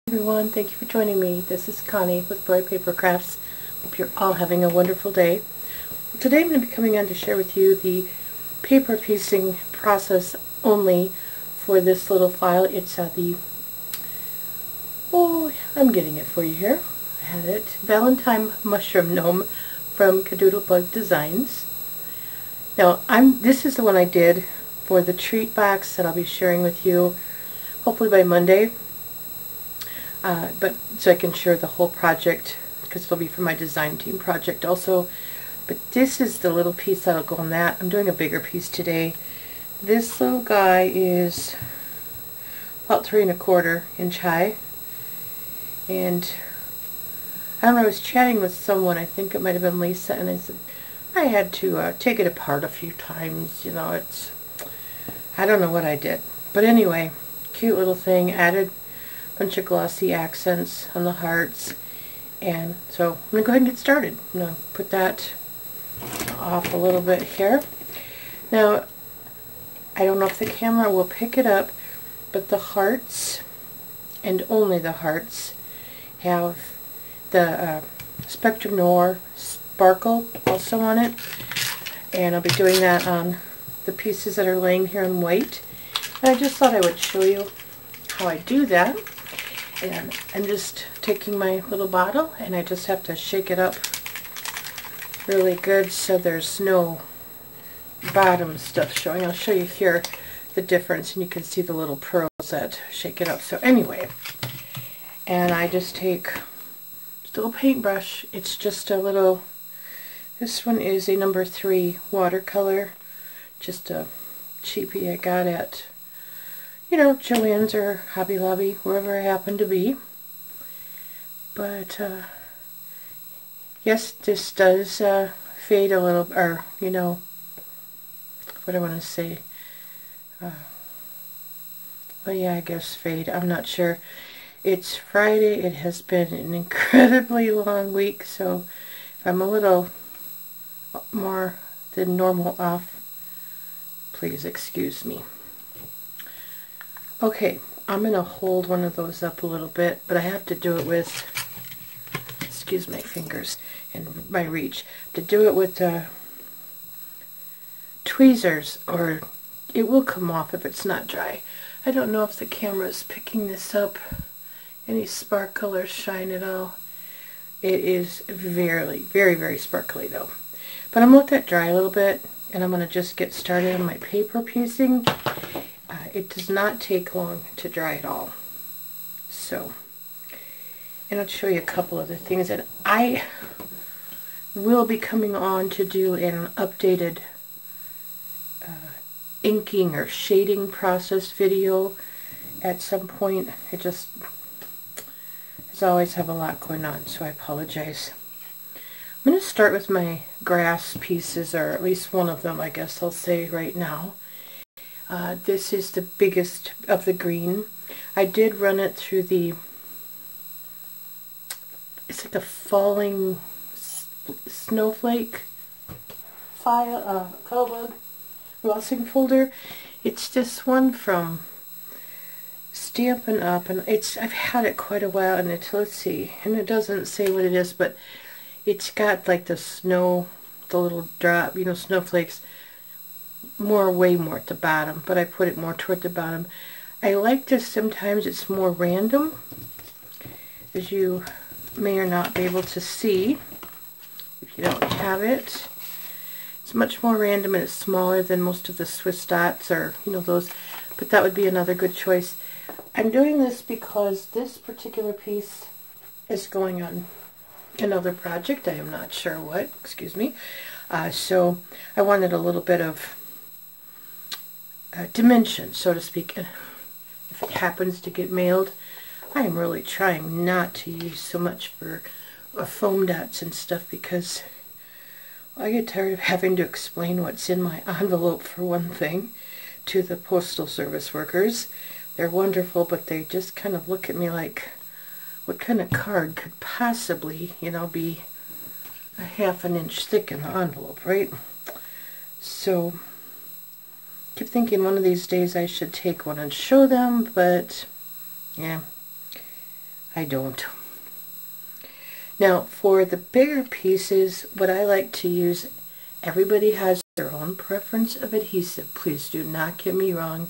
Everyone, thank you for joining me. This is Connie with Broy Paper Crafts. Hope you're all having a wonderful day. Today I'm going to be coming on to share with you the paper piecing process only for this little file. It's I'm getting it for you here. I had it. Valentine Mushroom Gnome from Kadoodle Bug Designs. Now, this is the one I did for the treat box that I'll be sharing with you hopefully by Monday. But so I can share the whole project because it'll be for my design team project also. But this is the little piece that'll go on that. I'm doing a bigger piece today. This little guy is about 3 1/4 inch high. And I don't know, I was chatting with someone, I think it might have been Lisa, and I said I had to take it apart a few times. You know, I don't know what I did. But anyway, cute little thing. Added bunch of glossy accents on the hearts, and so I'm going to go ahead and get started. I'm going to put that off a little bit here. Now, I don't know if the camera will pick it up, but the hearts, and only the hearts, have the Spectrum Noir sparkle also on it, and I'll be doing that on the pieces that are laying here in white. And I just thought I would show you how I do that. And I'm just taking my little bottle and I just have to shake it up really good so there's no bottom stuff showing. I'll show you here the difference, and you can see the little pearls that shake it up. So anyway, and I just take just a little paintbrush. It's just a little, this one is a number 3 watercolor, just a cheapie I got at, you know, Joann's or Hobby Lobby, wherever I happen to be. But yes, this does fade a little, or you know, what do I want to say? Well, yeah, I guess fade. I'm not sure. It's Friday. It has been an incredibly long week, so if I'm a little more than normal off, please excuse me. Okay, I'm going to hold one of those up a little bit, but I have to do it with, excuse my fingers and my reach, to do it with tweezers, or it will come off if it's not dry. I don't know if the camera is picking this up, any sparkle or shine at all. It is very, very, very sparkly though. But I'm going to let that dry a little bit, and I'm going to just get started on my paper piecing. It does not take long to dry at all. So, and I'll show you a couple other things that I will be coming on to do an updated inking or shading process video at some point. I just, as always, have a lot going on, so I apologize. I'm going to start with my grass pieces, or at least one of them, I guess I'll say right now. This is the biggest of the green. I did run it through the, it's like a falling snowflake file, Kadoodle Bug embossing folder. It's this one from Stampin' Up, and I've had it quite a while, and let's see, and it doesn't say what it is, but it's got like the snow, the little drop, you know, snowflakes, way more at the bottom, but I put it more toward the bottom. I like this. Sometimes it's more random, as you may or not be able to see if you don't have it. It's much more random, and it's smaller than most of the Swiss dots, or you know, those, but that would be another good choice. I'm doing this because this particular piece is going on another project. I am not sure what, excuse me. So I wanted a little bit of dimension, so to speak. If it happens to get mailed, I am really trying not to use so much for foam dots and stuff, because I get tired of having to explain what's in my envelope, for one thing, to the postal service workers. They're wonderful, but they just kind of look at me like, what kind of card could possibly, you know, be a ½ an inch thick in the envelope, right? So keep thinking one of these days I should take one and show them, but yeah. I don't. Now for the bigger pieces, what I like to use, everybody has their own preference of adhesive. Please do not get me wrong.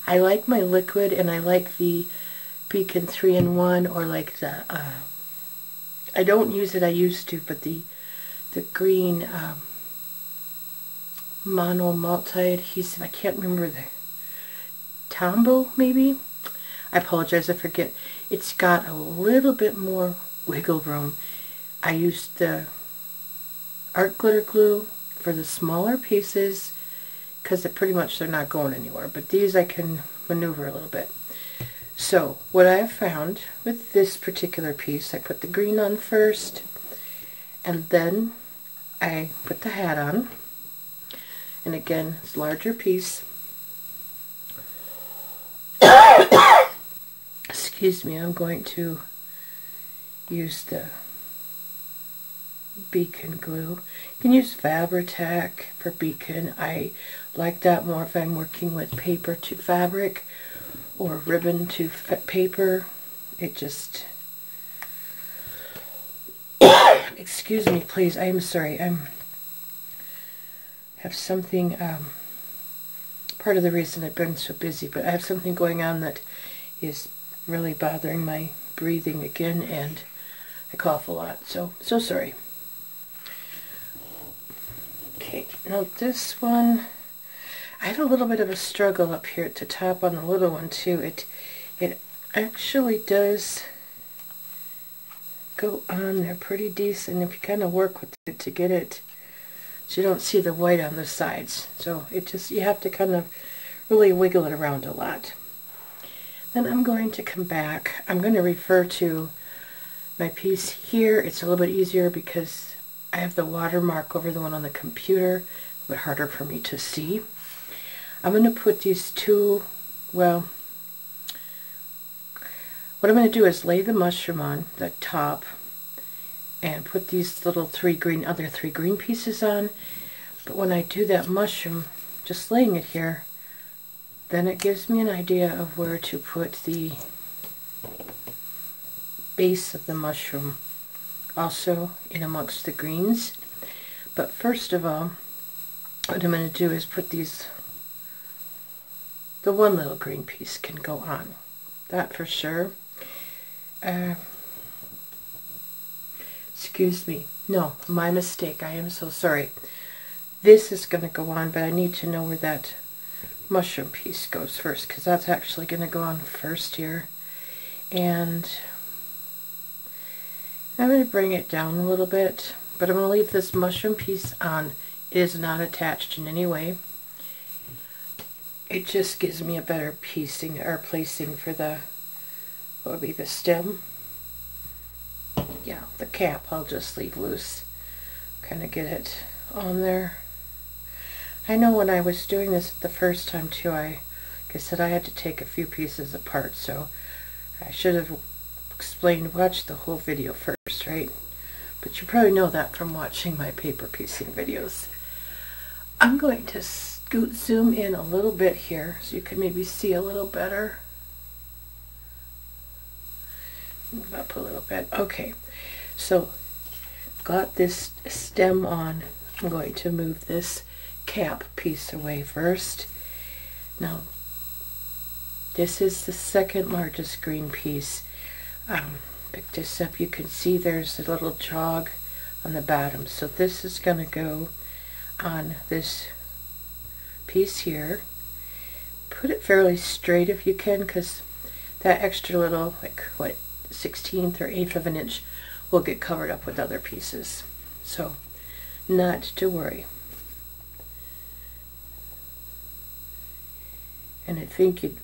I like my liquid, and I like the Beacon 3-in-1, or like the, I don't use it, I used to, but the green mono multi-adhesive, I can't remember the Tombow maybe? I apologize, I forget. It's got a little bit more wiggle room. I used the art glitter glue for the smaller pieces because pretty much they're not going anywhere, but these I can maneuver a little bit. So what I have found with this particular piece, I put the green on first, and then I put the hat on, and again, it's a larger piece. Excuse me, I'm going to use the Beacon glue. You can use Fabri-Tac for Beacon. I like that more if I'm working with paper to fabric or ribbon to paper. It just... Excuse me, please. I am sorry. I have something... part of the reason I've been so busy, but I have something going on that is really bothering my breathing again, and I cough a lot, so sorry. Okay, now this one, I had a little bit of a struggle up here at the top on the little one too. It actually does go on there pretty decent if you kind of work with it to get it so you don't see the white on the sides. So it just, you have to kind of really wiggle it around a lot. Then I'm going to come back. I'm going to refer to my piece here. It's a little bit easier because I have the watermark over the one on the computer, a bit harder for me to see. I'm going to put these two, well, what I'm going to do is lay the mushroom on the top and put these little other three green pieces on. But when I do that mushroom, just laying it here, then it gives me an idea of where to put the base of the mushroom, also in amongst the greens. But first of all, what I'm going to do is put these, the one little green piece can go on, that for sure. Excuse me, no, my mistake, I am so sorry. This is going to go on, but I need to know where that mushroom piece goes first, because that's actually going to go on first here. And I'm going to bring it down a little bit, but I'm going to leave this mushroom piece on. It is not attached in any way. It just gives me a better piecing or placing for the, what would be the stem? Yeah, the cap I'll just leave loose. Kind of get it on there. I know when I was doing this the first time too, like I said, I had to take a few pieces apart, so I should have explained, watch the whole video first, right? But you probably know that from watching my paper piecing videos. I'm going to zoom in a little bit here so you can maybe see a little better. Move up a little bit. Okay, so got this stem on. I'm going to move this cap piece away first. Now this is the second largest green piece. Pick this up, you can see there's a little jog on the bottom, so this is going to go on this piece here. Put it fairly straight if you can, because that extra little, like what, 1/16 or 1/8 of an inch will get covered up with other pieces, so not to worry. And I think you'd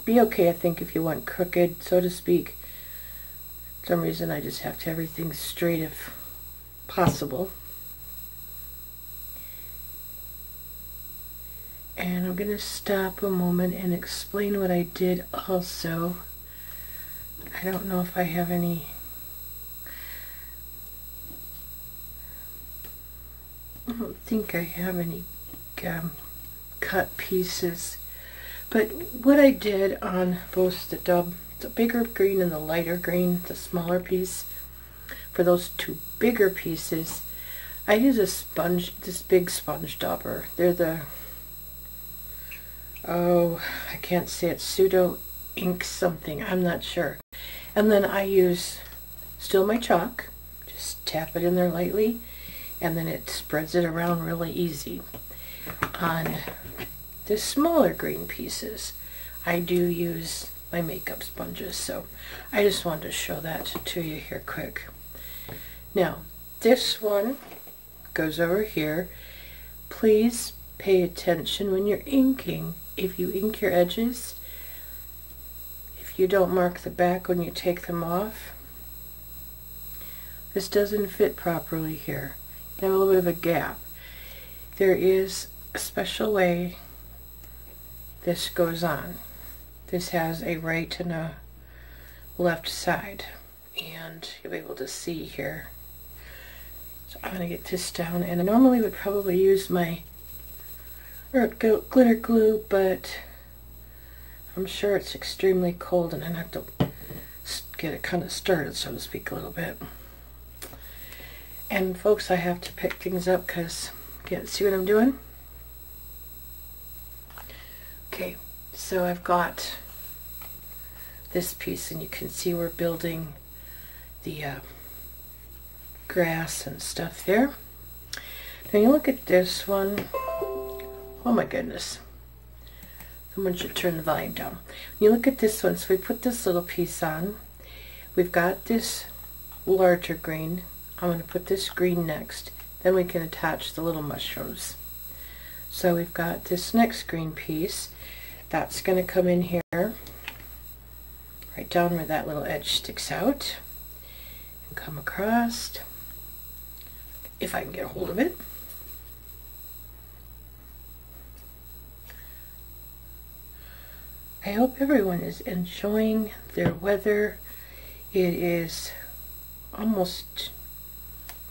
be okay, I think, if you went crooked, so to speak. For some reason I just have to have everything straight if possible. And I'm going to stop a moment and explain what I did also. I don't know if I have any... I don't think I have any cut pieces. But what I did on both the the bigger green and the lighter green, the smaller piece. For those two bigger pieces, I use a sponge, this big sponge dauber. They're the, oh, I can't say it, pseudo ink something, I'm not sure. And then I use still my chalk, just tap it in there lightly, and then it spreads it around really easy. On the smaller green pieces, I do use my makeup sponges, so I just wanted to show that to you here quick. Now, this one goes over here. Please pay attention when you're inking. If you ink your edges, if you don't mark the back when you take them off, this doesn't fit properly here. You have a little bit of a gap. There is a special way this goes on. This has a right and a left side, and you'll be able to see here. So I'm going to get this down, and I normally would probably use my glitter glue, but I'm sure it's extremely cold and I have to get it kind of started, so to speak, a little bit. And folks, I have to pick things up because you can't see what I'm doing. Okay, so I've got this piece, and you can see we're building the grass and stuff there. Now you look at this one. Oh my goodness. Someone should turn the volume down. When you look at this one, so we put this little piece on. We've got this larger green. I'm going to put this green next. Then we can attach the little mushrooms. So we've got this next green piece. That's going to come in here, right down where that little edge sticks out, and come across, if I can get a hold of it. I hope everyone is enjoying their weather. It is almost,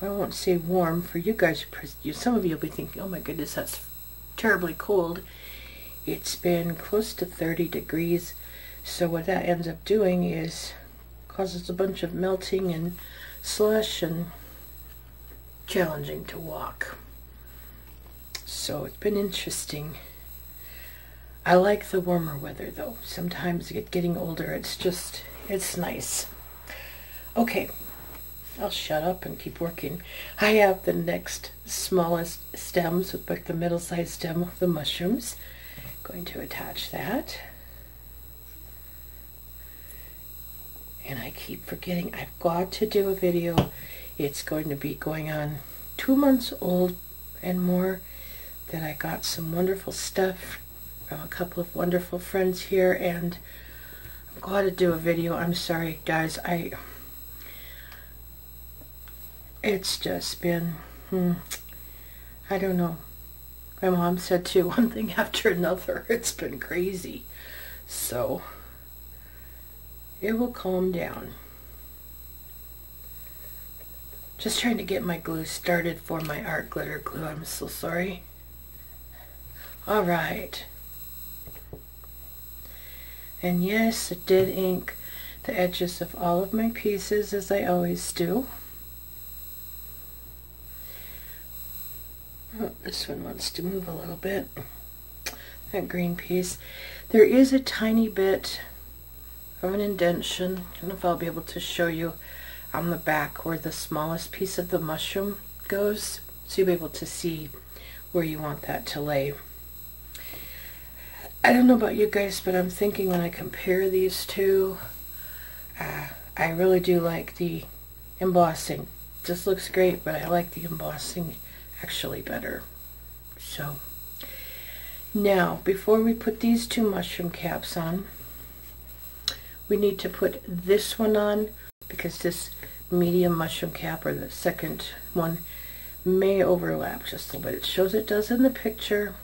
I won't say warm for you guys. Some of you will be thinking, oh my goodness, that's terribly cold. It's been close to 30 degrees, so what that ends up doing is causes a bunch of melting and slush and challenging to walk. So it's been interesting. I like the warmer weather though. Sometimes getting older, it's nice. Okay, I'll shut up and keep working. I have the next smallest stems with like the middle-sized stem of the mushrooms. Going to attach that. And I keep forgetting, I've got to do a video. It's going to be going on 2 months old and more, that I got some wonderful stuff from a couple of wonderful friends here, and I'm going to do a video. I'm sorry guys, it's just been, I don't know. My mom said too, one thing after another. It's been crazy. So, it will calm down. Just trying to get my glue started for my art glitter glue. I'm so sorry. Alright. And yes, I did ink the edges of all of my pieces, as I always do. Oh, this one wants to move a little bit. That green piece. There is a tiny bit of an indentation. I don't know if I'll be able to show you on the back where the smallest piece of the mushroom goes, so you'll be able to see where you want that to lay. I don't know about you guys, but I'm thinking when I compare these two, I really do like the embossing. This looks great, but I like the embossing actually better. So now, before we put these two mushroom caps on, we need to put this one on, because this medium mushroom cap, or the second one, may overlap just a little bit. It shows it does in the picture.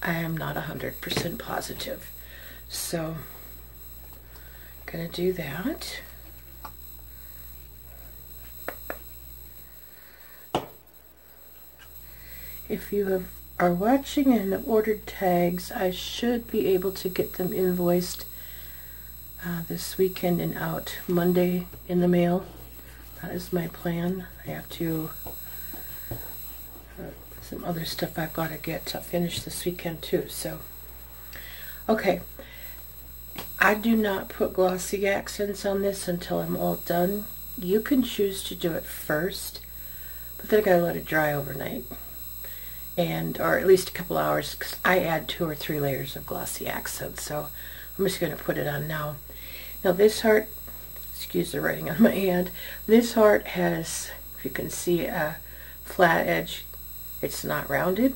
I am not 100% positive. So, gonna do that. If you are watching and have ordered tags, I should be able to get them invoiced this weekend and out Monday in the mail. That is my plan. I have to some other stuff I've got to get to finish this weekend too. So okay, I do not put glossy accents on this until I'm all done. You can choose to do it first, but then I gotta let it dry overnight, or at least a couple hours, because I add 2 or 3 layers of glossy accents. So I'm just gonna put it on now. Now this heart, excuse the writing on my hand, this heart has, if you can see, a flat edge. It's not rounded,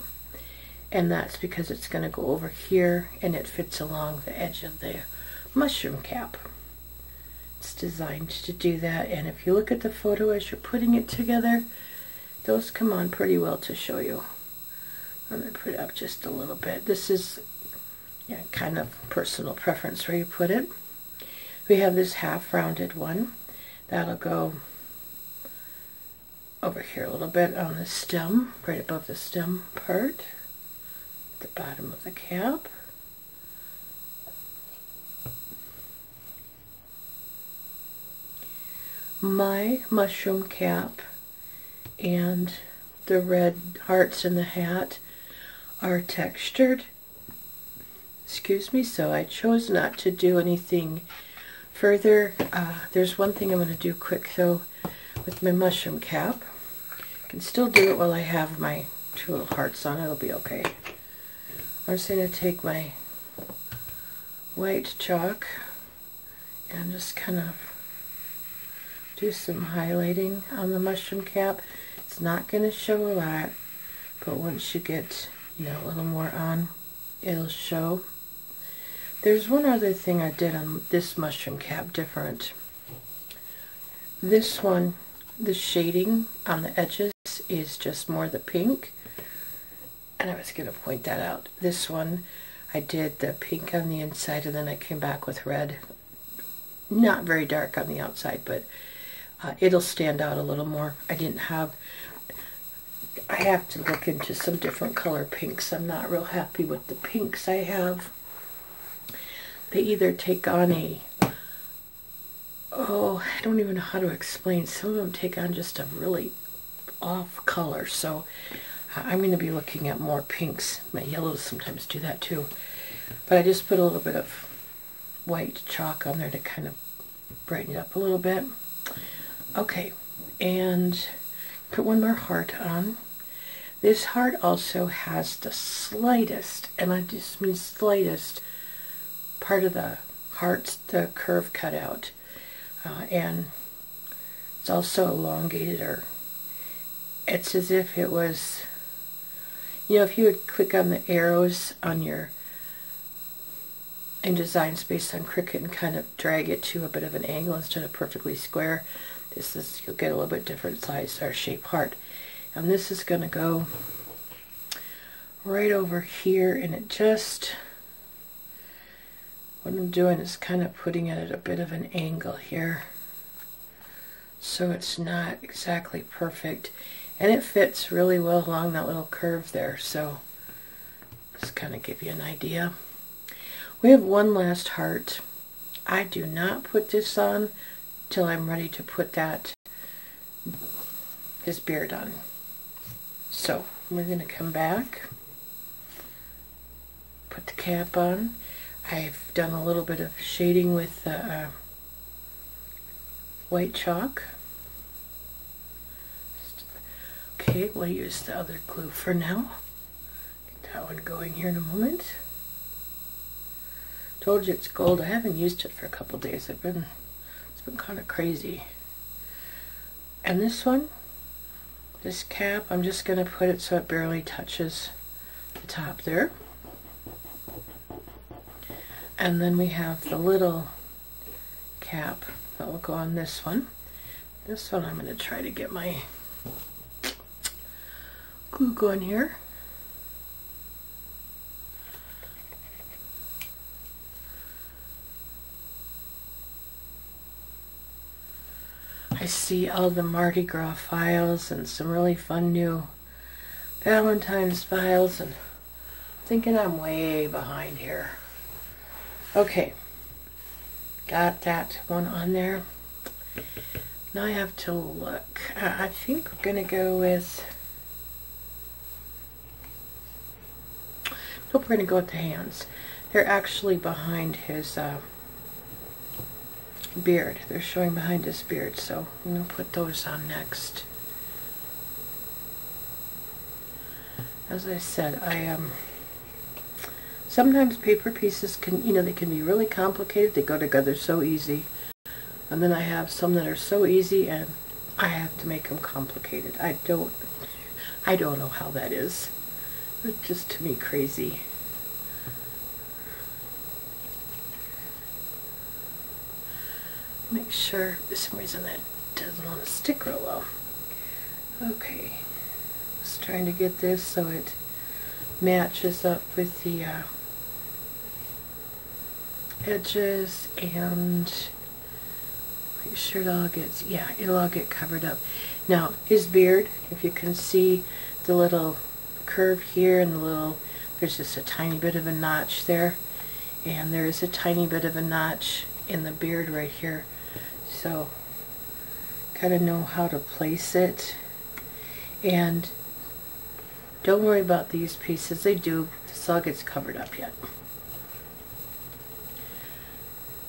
and that's because it's going to go over here and it fits along the edge of the mushroom cap. It's designed to do that, and if you look at the photo as you're putting it together, those come on pretty well to show you. I'm going to put it up just a little bit. This is kind of personal preference where you put it. We have this half rounded one. That'll go over here a little bit on the stem, right above the stem part, at the bottom of the cap. My mushroom cap and the red hearts in the hat are textured. Excuse me, so I chose not to do anything further. There's one thing I'm going to do quick though with my mushroom cap. I can still do it while I have my 2 little hearts on. It'll be okay. I'm just going to take my white chalk and just kind of do some highlighting on the mushroom cap. It's not going to show a lot, but once you get, a little more on, it'll show. There's one other thing I did on this mushroom cap different. This one, the shading on the edges is just more the pink, and I was going to point that out. This one, I did the pink on the inside, and then I came back with red. Not very dark on the outside, but it'll stand out a little more. I have to look into some different color pinks. I'm not real happy with the pinks I have. They either take on I don't even know how to explain. Some of them take on just a really off color. So I'm going to be looking at more pinks. My yellows sometimes do that too. But I just put a little bit of white chalk on there to kind of brighten it up a little bit. Okay, and put one more heart on. This heart also has the slightest, and I just mean slightest, part of the heart, the curve cut out. And it's also elongated, or it's as if it was, if you would click on the arrows on your InDesign Space on Cricut and kind of drag it to a bit of an angle instead of perfectly square, you'll get a little bit different size or shape heart. And this is going to go right over here, and it just, what I'm doing is kind of putting it at a bit of an angle here, so it's not exactly perfect, and it fits really well along that little curve there. So just kind of give you an idea. We have one last heart. I do not put this on till I'm ready to put his beard on. So we're going to come back, put the cap on. I've done a little bit of shading with white chalk. Okay, we'll use the other glue for now. Get that one going here in a moment. Told you it's gold. I haven't used it for a couple days. It's been kind of crazy. And this one, this cap, I'm just going to put it so it barely touches the top there. And then we have the little cap that will go on this one. This one I'm going to try to get my glue going here. I see all the Mardi Gras files and some really fun new Valentine's files, and I'm thinking I'm way behind here. Okay, got that one on there. Now I have to look. I think we're going to go with... Nope, we're going to go with the hands. They're actually behind his beard. They're showing behind his beard, so I'm going to put those on next. As I said, sometimes paper pieces can, they can be really complicated. They go together so easy. And then I have some that are so easy and I have to make them complicated. I don't know how that is. It's just, to me, crazy. Make sure, for some reason, that doesn't want to stick real well. Okay. Just trying to get this so it matches up with the edges, and make sure it all gets, yeah, it'll all get covered up. Now, his beard, if you can see the little curve here and the little, there's just a tiny bit of a notch there, and there is a tiny bit of a notch in the beard right here. So, kind of know how to place it. And don't worry about these pieces. This all gets covered up yet.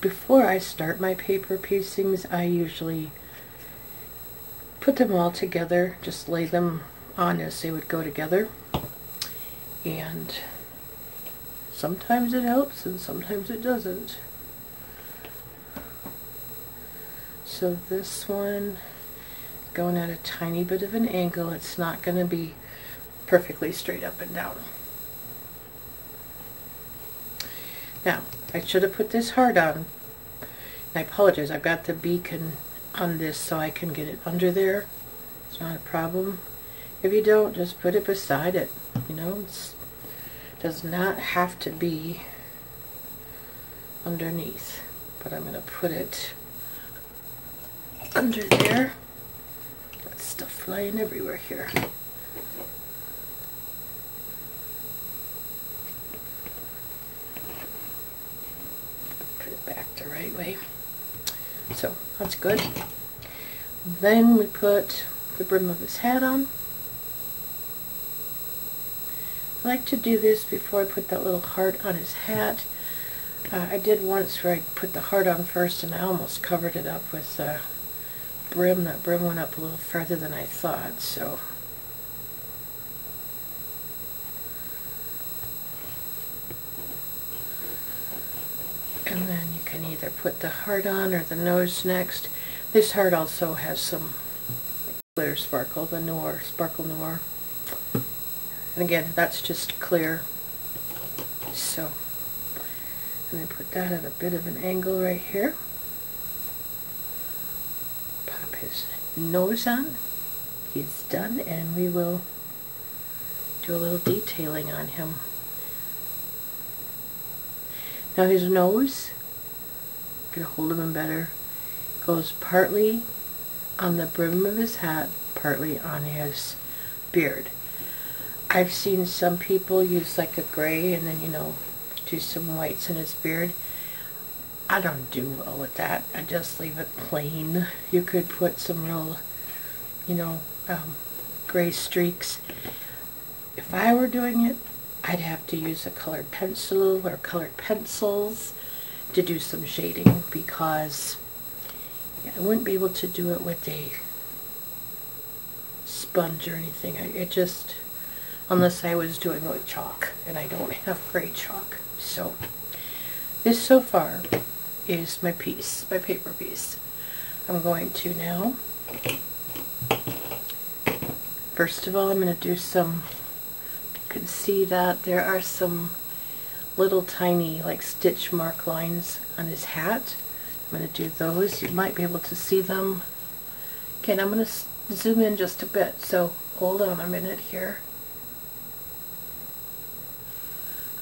Before I start my paper piecings, I usually put them all together, just lay them on as they would go together. And sometimes it helps and sometimes it doesn't. So this one, going at a tiny bit of an angle, it's not going to be perfectly straight up and down. Now, I should have put this hard on. I apologize, I've got the beacon on this so I can get it under there. It's not a problem. If you don't, just put it beside it. It does not have to be underneath. But I'm going to put it under there. Got stuff flying everywhere here. Put it back the right way. So that's good. Then we put the brim of his hat on. I like to do this before I put that little heart on his hat. I did once where I put the heart on first and I almost covered it up with brim. That brim went up a little further than I thought, so and then you can either put the heart on or the nose next. This heart also has some glitter sparkle, the Noir, Sparkle Noir. And again, that's just clear. So, and I put that at a bit of an angle right here. Pop his nose on. He's done, and we will do a little detailing on him. Now his nose, I'm going to hold him in better, goes partly on the brim of his hat, partly on his beard. I've seen some people use like a gray and then, do some whites in his beard. I don't do well with that. I just leave it plain. You could put some real, gray streaks. If I were doing it, I'd have to use a colored pencil or colored pencils to do some shading, because I wouldn't be able to do it with a sponge or anything. It just, unless I was doing it with chalk, and I don't have gray chalk. So this so far is my piece, my paper piece. I'm going to now, first of all, I'm going to do some, you can see that there are some little tiny like stitch mark lines on his hat. I'm going to do those. You might be able to see them. Again, I'm going to zoom in just a bit, so hold on a minute here.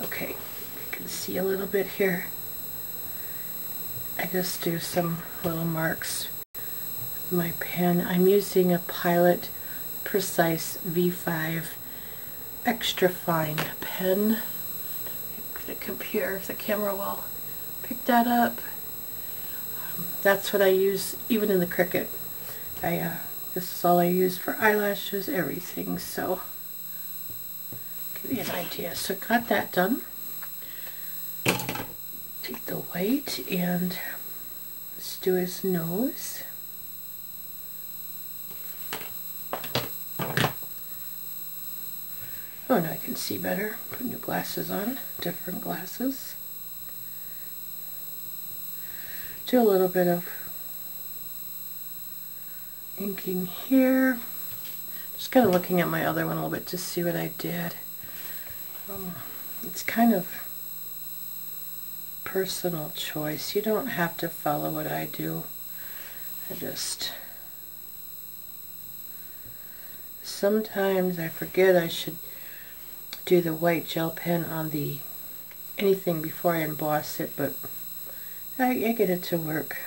Okay, you can see a little bit here. I just do some little marks with my pen. I'm using a Pilot Precise V5 extra fine pen. The computer, if the camera will pick that up. that's what I use even in the Cricut. This is all I use for eyelashes, everything, so give you an idea. So got that done. Take the white and let's do his nose. Oh, now I can see better. Put new glasses on, different glasses. Do a little bit of inking here. Just kind of looking at my other one a little bit to see what I did. It's kind of personal choice. You don't have to follow what I do. Sometimes I forget I should do the white gel pen on the anything before I emboss it, but I get it to work.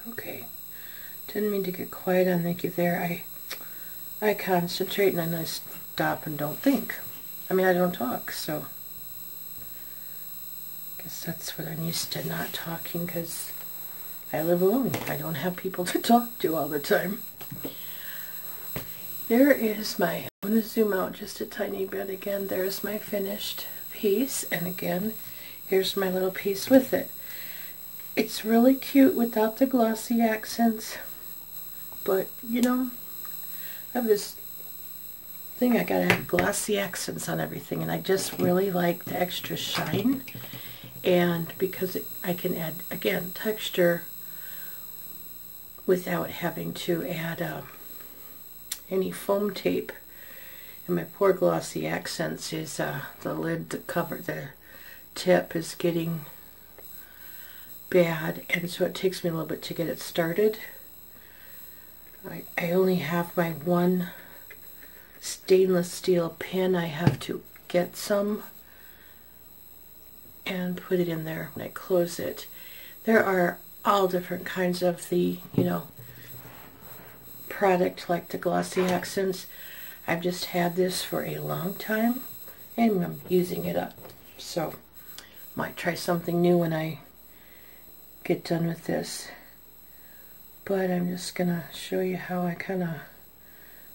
Okay, didn't mean to get quiet on thank you there. I concentrate and then I stop and don't think. I mean, I don't talk, so I guess that's what I'm used to, not talking, because I live alone. I don't have people to talk to all the time. There is my, I'm going to zoom out just a tiny bit again. There's my finished piece, and again, here's my little piece with it. It's really cute without the glossy accents, but you know, I have this thing, I gotta have glossy accents on everything, and I just really like the extra shine, and because I can add, again, texture without having to add any foam tape. And my poor glossy accents is the lid, the cover, the tip is getting bad, and so it takes me a little bit to get it started. I only have my one stainless steel pin. I have to get some and put it in there when I close it. There are all different kinds of the, you know, product like the glossy accents. I've just had this for a long time and I'm using it up. So might try something new when I get done with this. But I'm just gonna show you how I kind of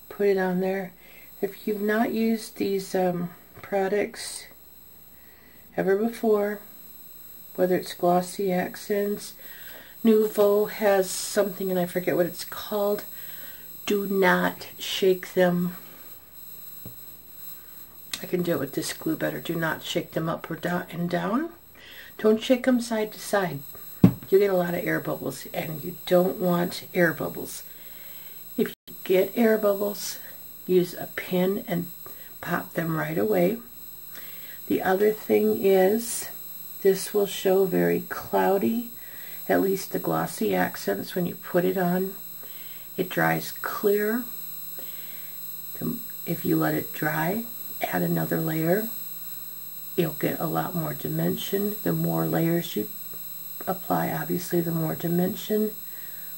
put it on there. If you've not used these products ever before, whether it's glossy accents, Nouveau has something and I forget what it's called. Do not shake them. I can do it with this glue better. Do not shake them up or down and down. Don't shake them side to side. You get a lot of air bubbles, and you don't want air bubbles. If you get air bubbles, use a pin and pop them right away. The other thing is, this will show very cloudy, at least the glossy accents when you put it on. It dries clear. If you let it dry, add another layer, you'll get a lot more dimension. The more layers you apply, obviously the more dimension,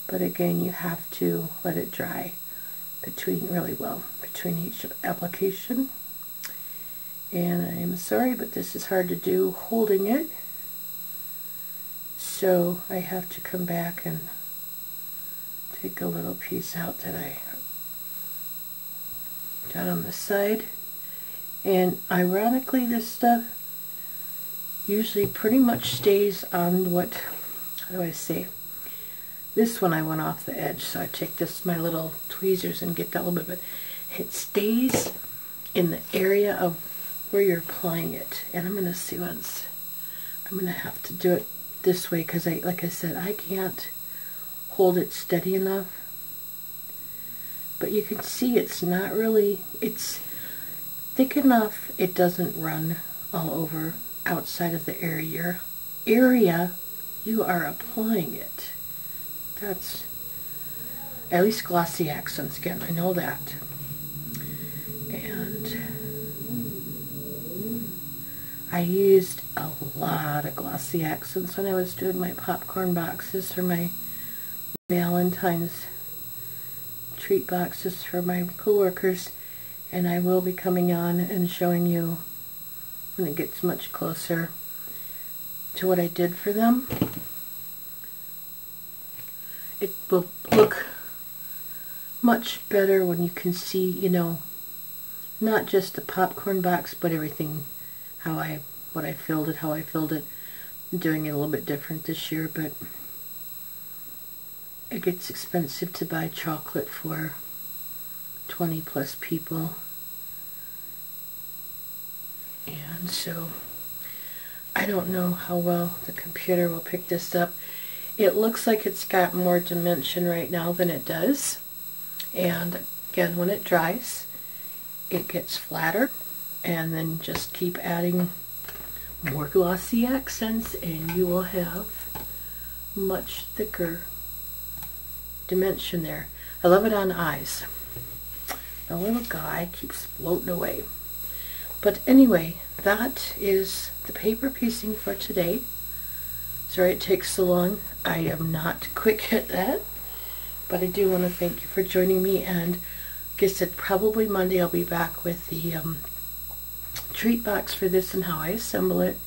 but again, you have to let it dry really well between each application. And I am sorry, but this is hard to do holding it, so I have to come back and take a little piece out that I got on the side. And ironically, this stuff usually pretty much stays on what, how do I say, this one I went off the edge, so I take my little tweezers and get that little bit, but it stays in the area of where you're applying it. And I'm going to see once, I'm going to have to do it this way because like I said, I can't hold it steady enough. But you can see it's not really, it's thick enough, it doesn't run all over outside of the area you are applying it. That's at least glossy accents, again, I know that. And I used a lot of glossy accents when I was doing my popcorn boxes for my Valentine's treat boxes for my coworkers, And I will be coming on and showing you when it gets much closer to what I did for them. It will look much better when you can see, you know, not just the popcorn box, but everything, how I filled it. I'm doing it a little bit different this year, but it gets expensive to buy chocolate for 20 plus people. And so I don't know how well the computer will pick this up. It looks like it's got more dimension right now than it does. And again, when it dries, it gets flatter, and then just keep adding more glossy accents and you will have much thicker dimension there. I love it on eyes. The little guy keeps floating away. But anyway, that is the paper piecing for today. Sorry it takes so long. I am not quick at that. But I do want to thank you for joining me, and like I said, probably Monday I'll be back with the treat box for this and how I assemble it.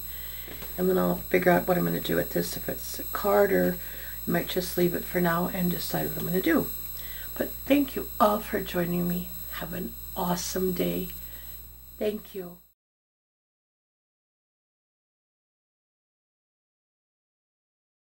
And then I'll figure out what I'm going to do with this, if it's a card, or I might just leave it for now and decide what I'm going to do. But thank you all for joining me. Have an awesome day. Thank you.